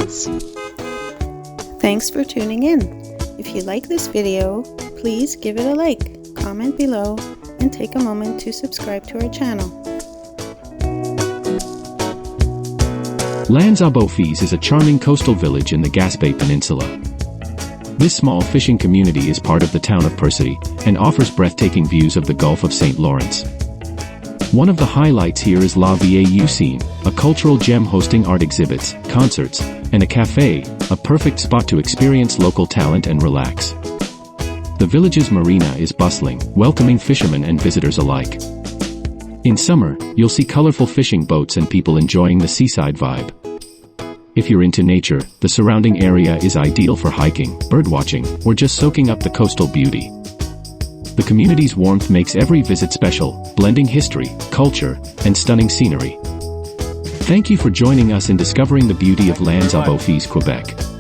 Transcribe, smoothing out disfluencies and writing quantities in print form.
experience. Thanks for tuning in. If you like this video, please give it a like, comment below, and take a moment to subscribe to our channel. L'anse-a-Beaufils is a charming coastal village in the Gaspé Peninsula. This small fishing community is part of the town of Percy and offers breathtaking views of the Gulf of St. Lawrence. One of the highlights here is La Vidéo scene, a cultural gem hosting art exhibits, concerts, and a cafe, a perfect spot to experience local talent and relax. The village's marina is bustling, welcoming fishermen and visitors alike. In summer, you'll see colorful fishing boats and people enjoying the seaside vibe. If you're into nature, the surrounding area is ideal for hiking, birdwatching, or just soaking up the coastal beauty. The community's warmth makes every visit special, blending history, culture, and stunning scenery. Thank you for joining us in discovering the beauty of L'anse-a-Beaufils Quebec.